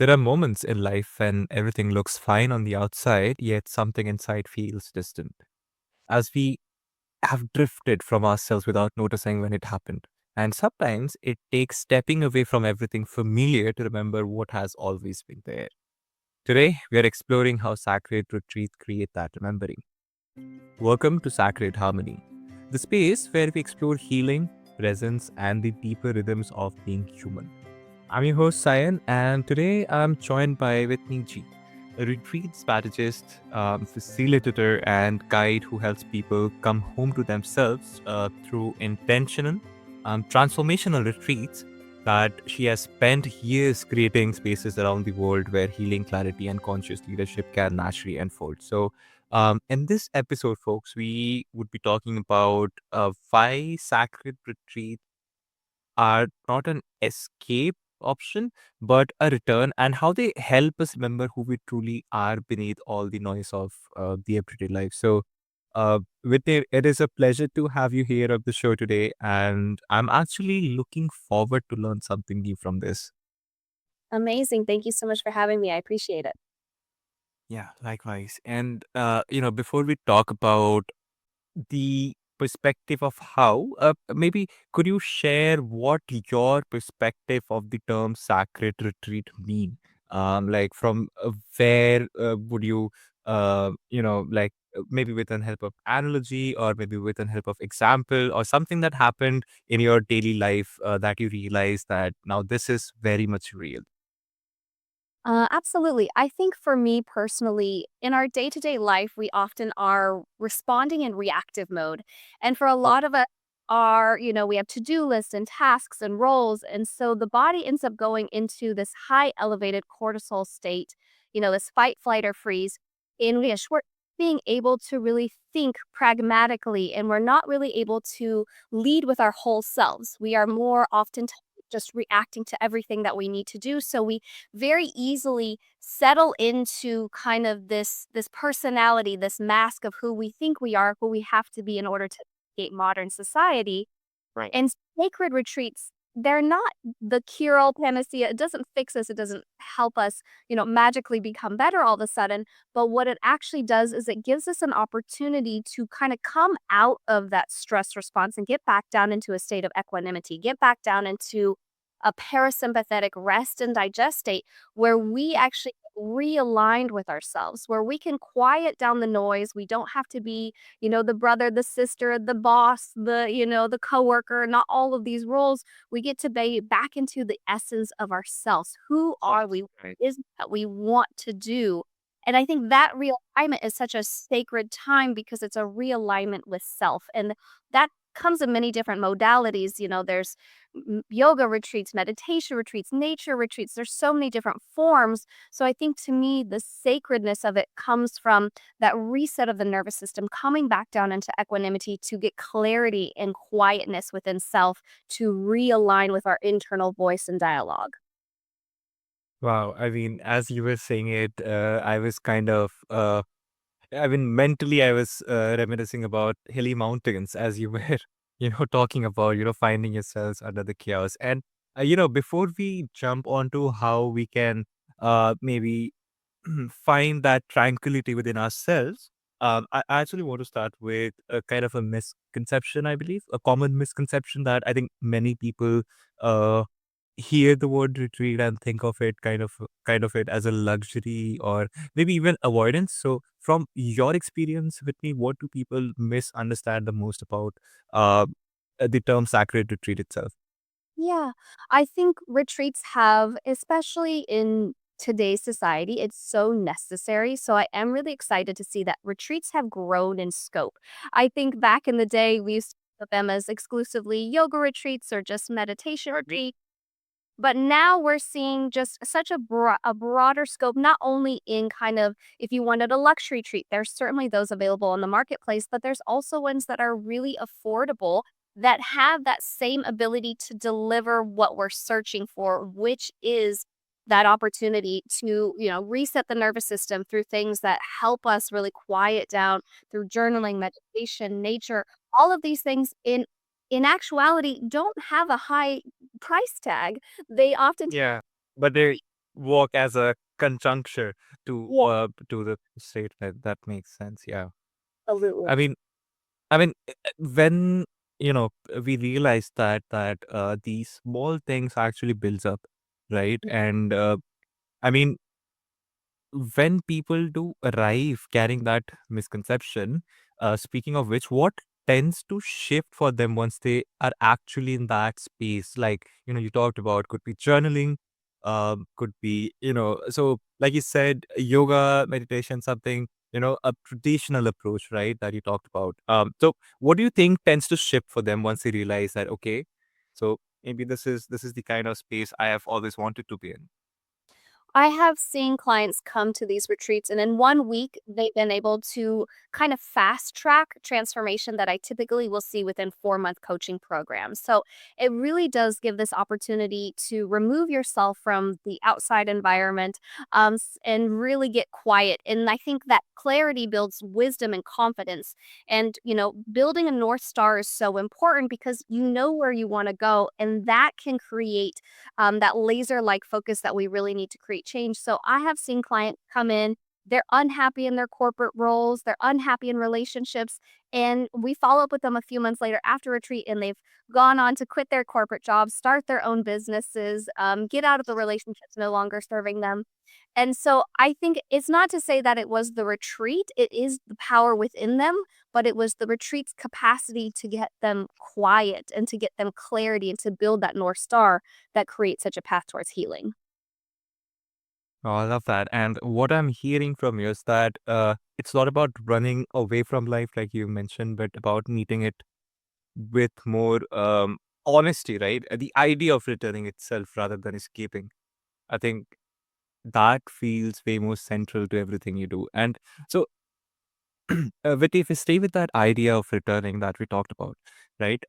There are moments in life when everything looks fine on the outside, yet something inside feels distant, as we have drifted from ourselves without noticing when it happened. And sometimes it takes stepping away from everything familiar to remember what has always been there. Today, we are exploring how sacred retreats create that remembering. Welcome to Sacred Harmony, the space where we explore healing, presence, and the deeper rhythms of being human. I'm your host, Sayan, and today I'm joined by Whitney Gee, a retreat strategist, facilitator, and guide who helps people come home to themselves through intentional, transformational retreats that she has spent years creating spaces around the world where healing, clarity, and conscious leadership can naturally unfold. In this episode, folks, we would be talking about why sacred retreats are not an escape option, but a return, and how they help us remember who we truly are beneath all the noise of the everyday life. Whitney, it is a pleasure to have you here on the show today, and I'm actually looking forward to learn something new from this. Amazing. Thank you so much for having me. I appreciate it. Yeah, likewise. And before we talk about the perspective of how, maybe could you share what your perspective of the term sacred retreat mean? Like from where would you, maybe with an help of analogy or maybe with an help of example or something that happened in your daily life that you realize that now this is very much real. Absolutely. I think for me personally, in our day to day life, we often are responding in reactive mode. And for a lot of us, we have to do lists and tasks and roles. And so the body ends up going into this high elevated cortisol state, this fight, flight, or freeze, in which we're being able to really think pragmatically and we're not really able to lead with our whole selves. We are more often just reacting to everything that we need to do. So we very easily settle into kind of this personality, this mask of who we think we are, who we have to be in order to navigate modern society. Right. And sacred retreats, they're not the cure-all panacea. It doesn't fix us. It doesn't help us, magically become better all of a sudden. But what it actually does is it gives us an opportunity to kind of come out of that stress response and get back down into a state of equanimity, get back down into a parasympathetic rest and digest state where we actually realigned with ourselves, where we can quiet down the noise. We don't have to be, the brother, the sister, the boss, the coworker, not all of these roles. We get to be back into the essence of ourselves. Who are we? What Right. is it that we want to do? And I think that realignment is such a sacred time because it's a realignment with self. And that comes in many different modalities. There's yoga retreats, meditation retreats, nature retreats. There's so many different forms. So I think to me, the sacredness of it comes from that reset of the nervous system, coming back down into equanimity to get clarity and quietness within self to realign with our internal voice and dialogue. Wow. I mean, as you were saying it, I was kind of I mean, mentally, I was reminiscing about hilly mountains as you were, talking about, finding yourselves under the chaos. And, before we jump onto how we can maybe find that tranquility within ourselves, I actually want to start with a kind of a misconception, I believe, a common misconception that I think many people uh, hear the word retreat and think of it kind of it as a luxury or maybe even avoidance. So from your experience with me, what do people misunderstand the most about uh, the term sacred retreat itself? Yeah, I think retreats have, especially in today's society, it's so necessary. So I am really excited to see that retreats have grown in scope. I think back in the day, we used to think of them as exclusively yoga retreats or just meditation retreats. But now we're seeing just such a broader scope, not only in kind of if you wanted a luxury treat, there's certainly those available in the marketplace, but there's also ones that are really affordable that have that same ability to deliver what we're searching for, which is that opportunity to, reset the nervous system through things that help us really quiet down through journaling, meditation, nature, all of these things in actuality don't have a high price tag. They often Yeah, but there, take. work as a conjuncture Yeah, to the statement. That makes sense. Yeah. absolutely. I mean, when you know we realize that these small things actually builds up, right? And I mean, when people do arrive carrying that misconception, speaking of which, what tends to shift for them once they are actually in that space? Like, you talked about could be journaling, could be, so like you said, yoga, meditation, something, a traditional approach, right? That you talked about. So what do you think tends to shift for them once they realize that, okay, so maybe this is the kind of space I have always wanted to be in? I have seen clients come to these retreats, and in 1 week, they've been able to kind of fast track transformation that I typically will see within 4 month coaching programs. So it really does give this opportunity to remove yourself from the outside environment and really get quiet. And I think that clarity builds wisdom and confidence. And, building a North Star is so important because you know where you want to go, and that can create that laser like focus that we really need to create change. So I have seen clients come in, they're unhappy in their corporate roles, they're unhappy in relationships. And we follow up with them a few months later after retreat, and they've gone on to quit their corporate jobs, start their own businesses, get out of the relationships no longer serving them. And so I think it's not to say that it was the retreat, it is the power within them, but it was the retreat's capacity to get them quiet and to get them clarity and to build that North Star that creates such a path towards healing. Oh, I love that. And what I'm hearing from you is that it's not about running away from life, like you mentioned, but about meeting it with more honesty, right? The idea of returning itself rather than escaping. I think that feels way more central to everything you do. And so, Vitti, if we stay with that idea of returning that we talked about, right?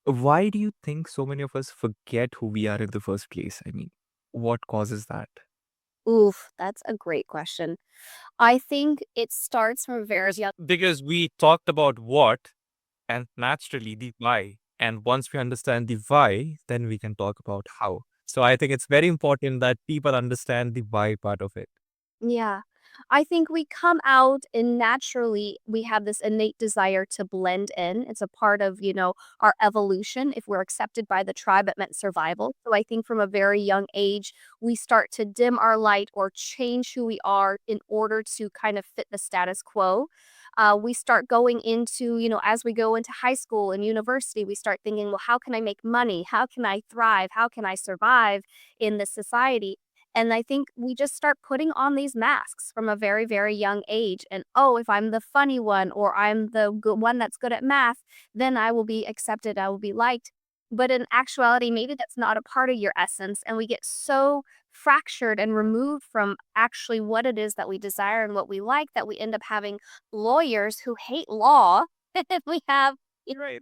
Why do you think so many of us forget who we are in the first place? I mean, what causes that? Oof, that's a great question. I think it starts from a very young. Because we talked about what and naturally the why. And once we understand the why, then we can talk about how. So I think it's very important that people understand the why part of it. Yeah. I think we come out and naturally we have this innate desire to blend in. It's a part of, our evolution. If we're accepted by the tribe, it meant survival. So I think from a very young age, we start to dim our light or change who we are in order to kind of fit the status quo. We start going into, as we go into high school and university, we start thinking, well, how can I make money? How can I thrive? How can I survive in this society? And I think we just start putting on these masks from a very, very young age. And oh, if I'm the funny one or I'm the one that's good at math, then I will be accepted, I will be liked. But in actuality, maybe that's not a part of your essence. And we get so fractured and removed from actually what it is that we desire and what we like that we end up having lawyers who hate law. And we have Right.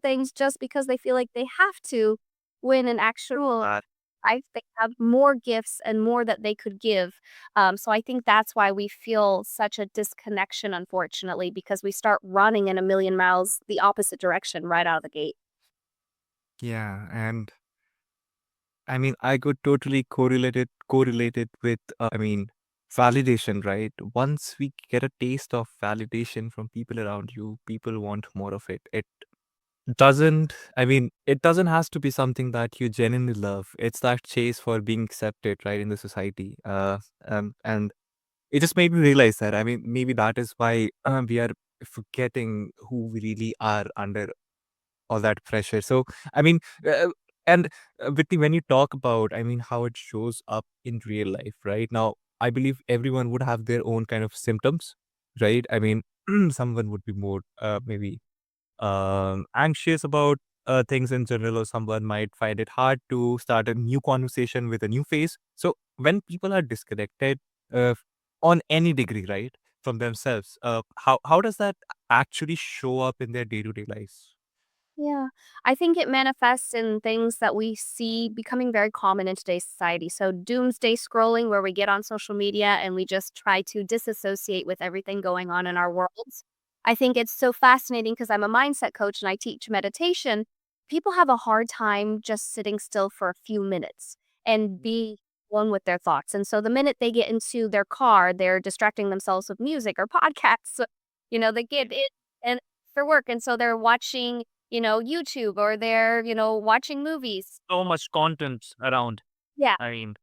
things just because they feel like they have to, when in actual they have more gifts and more that they could give. So I think that's why we feel such a disconnection, unfortunately, because we start running in a million miles the opposite direction right out of the gate. Yeah, and I mean, I could totally correlate it with, validation, right? Once we get a taste of validation from people around you, people want more of it. It doesn't has to be something that you genuinely love. It's that chase for being accepted, right, in the society. And it just made me realize that. I mean, maybe that is why we are forgetting who we really are under all that pressure. So, I mean, and Whitney, when you talk about, how it shows up in real life, right? Now, I believe everyone would have their own kind of symptoms, right? I mean, someone would be more maybe anxious about things in general, or someone might find it hard to start a new conversation with a new face. So when people are disconnected uh, on any degree, right, from themselves, how does that actually show up in their day to day lives? Yeah. I think it manifests in things that we see becoming very common in today's society. So, doomsday scrolling, where we get on social media and we just try to disassociate with everything going on in our worlds. I think it's so fascinating because I'm a mindset coach and I teach meditation. People have a hard time just sitting still for a few minutes. and be alone with their thoughts. And so the minute they get into their car, they're distracting themselves with music or podcasts. They get it and for work. And so they're watching, YouTube or they're, watching movies. So much content around. Yeah. I mean,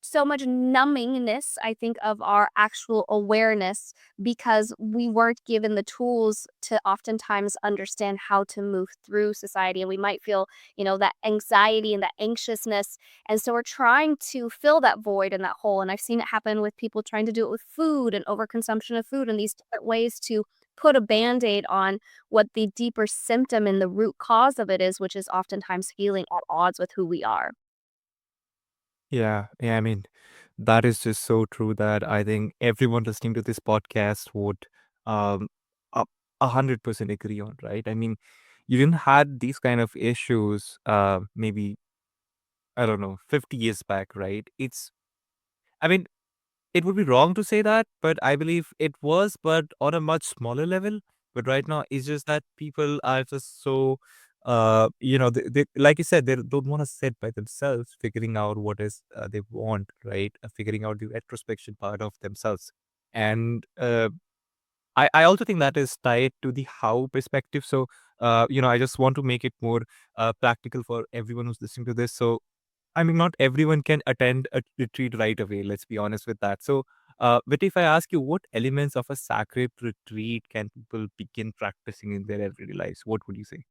So much numbingness, I think, of our actual awareness because we weren't given the tools to oftentimes understand how to move through society. And we might feel, that anxiety and that anxiousness. And so we're trying to fill that void and that hole. And I've seen it happen with people trying to do it with food and overconsumption of food and these different ways to put a band-aid on what the deeper symptom and the root cause of it is, which is oftentimes feeling at odds with who we are. Yeah, yeah. I mean, that is just so true that I think everyone listening to this podcast would um a 100% agree on, right? I mean, you didn't had these kind of issues, maybe I don't know, 50 years back, right? I mean, it would be wrong to say that, but I believe it was, but on a much smaller level. But right now, it's just that people are just so, they like you said, they don't want to sit by themselves, figuring out what is they want, right? Figuring out the retrospection part of themselves. And I also think that is tied to the how perspective. So, I just want to make it more practical for everyone who's listening to this. So, I mean, not everyone can attend a retreat right away. Let's be honest with that. So, but if I ask you, what elements of a sacred retreat can people begin practicing in their everyday lives? What would you say?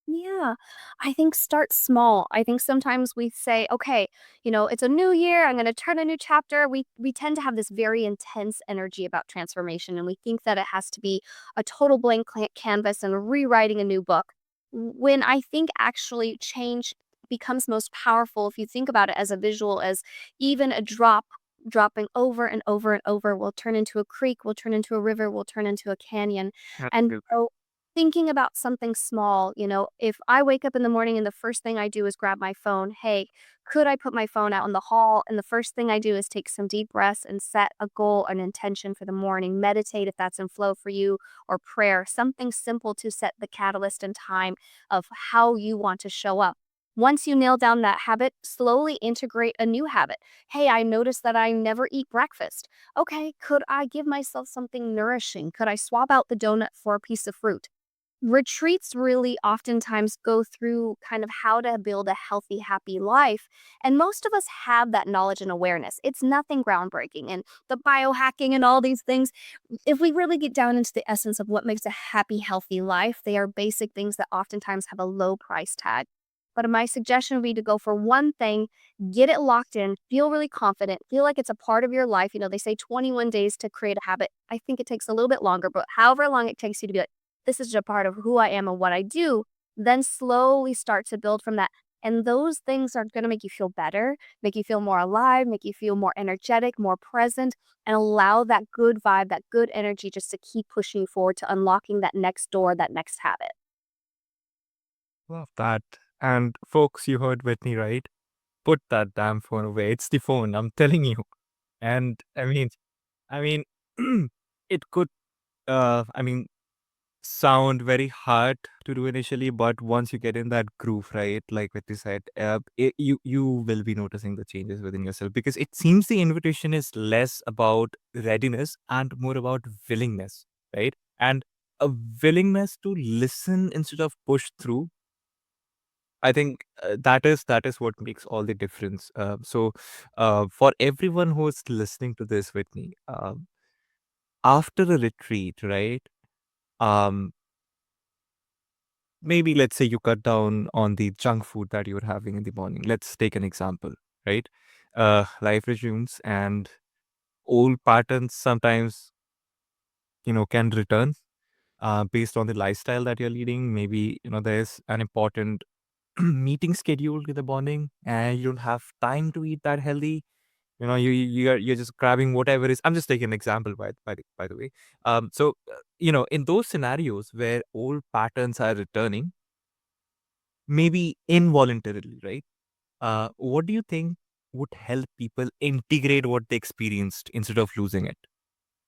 Yeah, I think start small. I think sometimes we say, okay, it's a new year. I'm going to turn a new chapter. We tend to have this very intense energy about transformation, and we think that it has to be a total blank canvas and rewriting a new book. When I think actually change becomes most powerful if you think about it as a visual, as even a drop dropping over and over and over will turn into a creek, will turn into a river, will turn into a canyon. And absolutely. so thinking about something small, if I wake up in the morning and the first thing I do is grab my phone, hey, could I put my phone out in the hall? And the first thing I do is take some deep breaths and set a goal, an intention for the morning. Meditate if that's in flow for you, or prayer, something simple to set the catalyst and time of how you want to show up. Once you nail down that habit, slowly integrate a new habit. Hey, I noticed that I never eat breakfast. Okay, could I give myself something nourishing? Could I swap out the donut for a piece of fruit? Retreats really oftentimes go through kind of how to build a healthy, happy life. And most of us have that knowledge and awareness. It's nothing groundbreaking. And the biohacking and all these things, if we really get down into the essence of what makes a happy, healthy life, they are basic things that oftentimes have a low price tag. But my suggestion would be to go for one thing, get it locked in, feel really confident, feel like it's a part of your life. They say 21 days to create a habit. I think it takes a little bit longer, but however long it takes you to be like, this is just a part of who I am and what I do, then slowly start to build from that. And those things are going to make you feel better, make you feel more alive, make you feel more energetic, more present, and allow that good vibe, that good energy just to keep pushing you forward to unlocking that next door, that next habit. Love that. And folks, you heard Whitney, right? Put that damn phone away. It's the phone. I'm telling you. And I mean, it could. I mean, sound very hard to do initially, but once you get in that groove, right, like what you said, you will be noticing the changes within yourself because it seems the invitation is less about readiness and more about willingness, right? And a willingness to listen instead of push through. I think that is what makes all the difference. For everyone who's listening to this with me, after a retreat, right? Um, Maybe let's say you cut down on the junk food that you're having in the morning. Let's take an example, right? Life resumes and old patterns sometimes, can return based on the lifestyle that you're leading. Maybe, there's an important meeting scheduled in the morning and you don't have time to eat that healthy. You're just grabbing whatever is. I'm just taking an example by the way. In those scenarios where old patterns are returning, maybe involuntarily, right? What do you think would help people integrate what they experienced instead of losing it?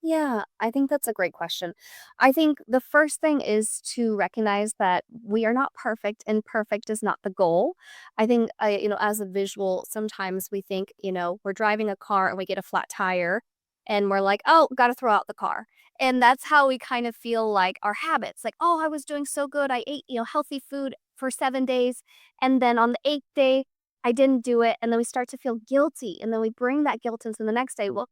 Yeah, I think that's a great question. I think the first thing is to recognize that we are not perfect and perfect is not the goal. I think, as a visual, sometimes we think, we're driving a car and we get a flat tire and we're like, oh, got to throw out the car. And that's how we kind of feel like our habits like, oh, I was doing so good. I ate, healthy food for 7 days. And then on the eighth day, I didn't do it. And then we start to feel guilty. And then we bring that guilt into the next day. Well,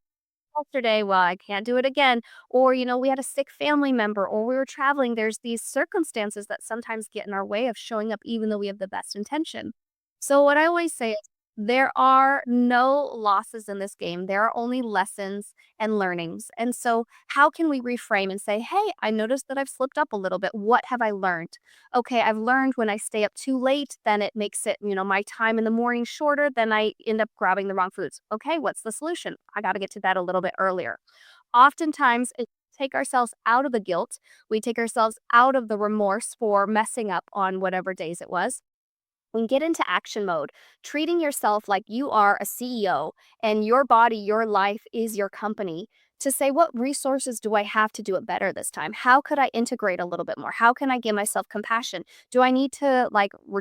yesterday, well, I can't do it again. Or, we had a sick family member or we were traveling. There's these circumstances that sometimes get in our way of showing up even though we have the best intention. So what I always say is there are no losses in this game. There are only lessons and learnings. And so how can we reframe and say, "Hey, I noticed that I've slipped up a little bit. What have I learned?" Okay, I've learned when I stay up too late, then it makes it, my time in the morning shorter, then I end up grabbing the wrong foods. Okay, what's the solution? I got to get to bed a little bit earlier. Oftentimes, it take ourselves out of the guilt. We take ourselves out of the remorse for messing up on whatever days it was and get into action mode, treating yourself like you are a CEO and your body, your life is your company. To say, what resources do I have to do it better this time? How could I integrate a little bit more? How can I give myself compassion? Do I need to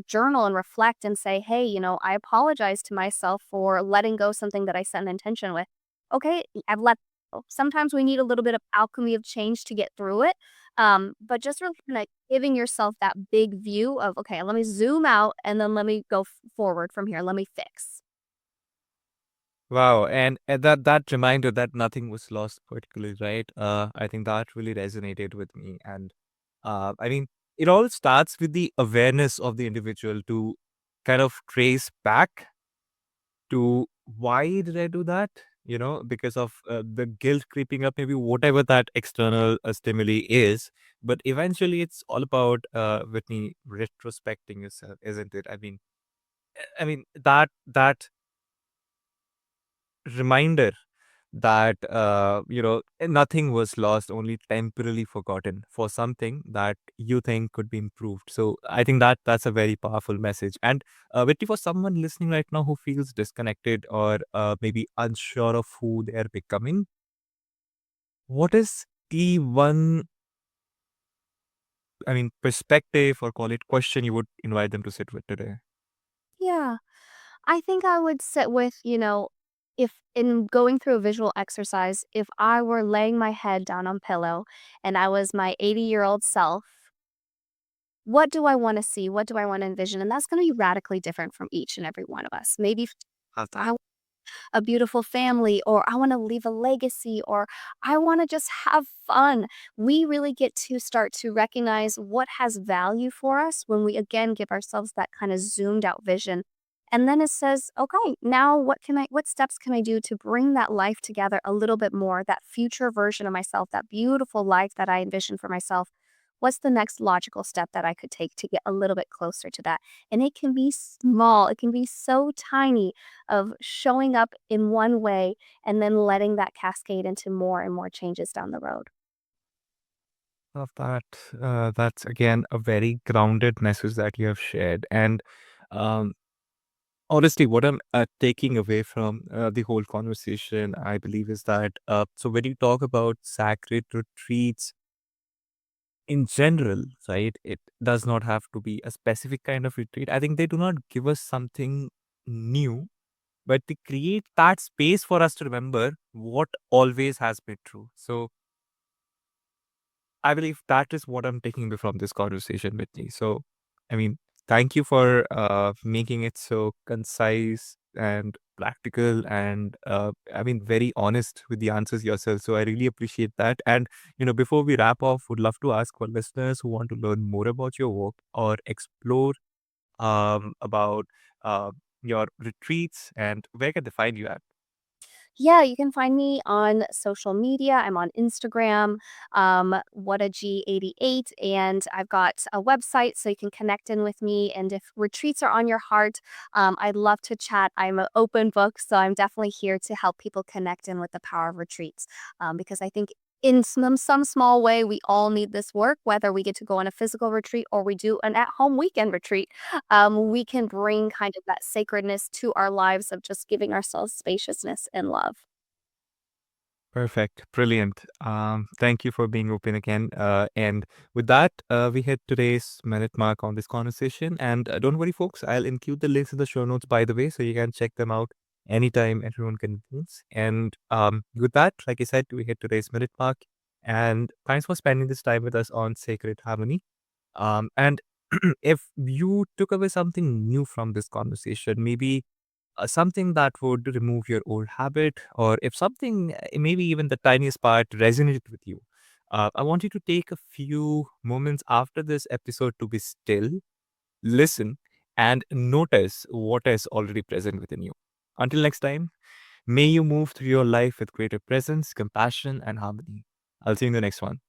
journal and reflect and say, hey, I apologize to myself for letting go something that I set an intention with? Okay, I've let go. Sometimes we need a little bit of alchemy of change to get through it. But just really kinda giving yourself that big view of, "Okay, let me zoom out and then let me go forward from here. Let me fix." Wow, and that reminder that nothing was lost particularly, right? I think that really resonated with me. And I mean, it all starts with the awareness of the individual to kind of trace back to why did I do that? Because of the guilt creeping up, maybe whatever that external stimuli is. But eventually, it's all about Whitney retrospecting yourself, isn't it? I mean that reminder that nothing was lost, only temporarily forgotten for something that you think could be improved. So I think that's a very powerful message. And Vitti, for someone listening right now who feels disconnected or maybe unsure of who they are becoming, what is the one, perspective, or call it question, you would invite them to sit with today? Yeah. I think I would sit with, if in going through a visual exercise, if I were laying my head down on pillow and I was my 80-year-old self, what do I wanna see? What do I wanna envision? And that's gonna be radically different from each and every one of us. Maybe if How's that? I a beautiful family, or I want to leave a legacy, or I want to just have fun. We really get to start to recognize what has value for us when we again give ourselves that kind of zoomed out vision. And then it says, okay, now what steps can I do to bring that life together a little bit more, that future version of myself, that beautiful life that I envision for myself? What's the next logical step that I could take to get a little bit closer to that? And it can be small, it can be so tiny of showing up in one way and then letting that cascade into more and more changes down the road. Of that. That's again a very grounded message that you have shared. And um, honestly, what I'm taking away from the whole conversation, I believe, is that so when you talk about sacred retreats in general, right, it does not have to be a specific kind of retreat. I think they do not give us something new, but they create that space for us to remember what always has been true. So I believe that is what I'm taking away from this conversation with you. So, I mean, thank you for making it so concise and practical and, very honest with the answers yourself. So I really appreciate that. And, before we wrap off, would love to ask for listeners who want to learn more about your work or explore about uh, your retreats, and where can they find you at? Yeah, you can find me on social media. I'm on Instagram, what a G88, and I've got a website so you can connect in with me. And if retreats are on your heart, I'd love to chat. I'm an open book, so I'm definitely here to help people connect in with the power of retreats. Because I think in some small way, we all need this work, whether we get to go on a physical retreat or we do an at-home weekend retreat. We can bring kind of that sacredness to our lives of just giving ourselves spaciousness and love. Perfect. Brilliant. Thank you for being open again. And with that, we hit today's minute mark on this conversation. And don't worry, folks, I'll include the links in the show notes, by the way, so you can check them out anytime everyone convenes. And with that, like I said, we hit today's minute mark. And thanks for spending this time with us on Sacred Harmony. And if you took away something new from this conversation, maybe something that would remove your old habit, or if something, maybe even the tiniest part, resonated with you, I want you to take a few moments after this episode to be still, listen, and notice what is already present within you. Until next time, may you move through your life with greater presence, compassion, and harmony. I'll see you in the next one.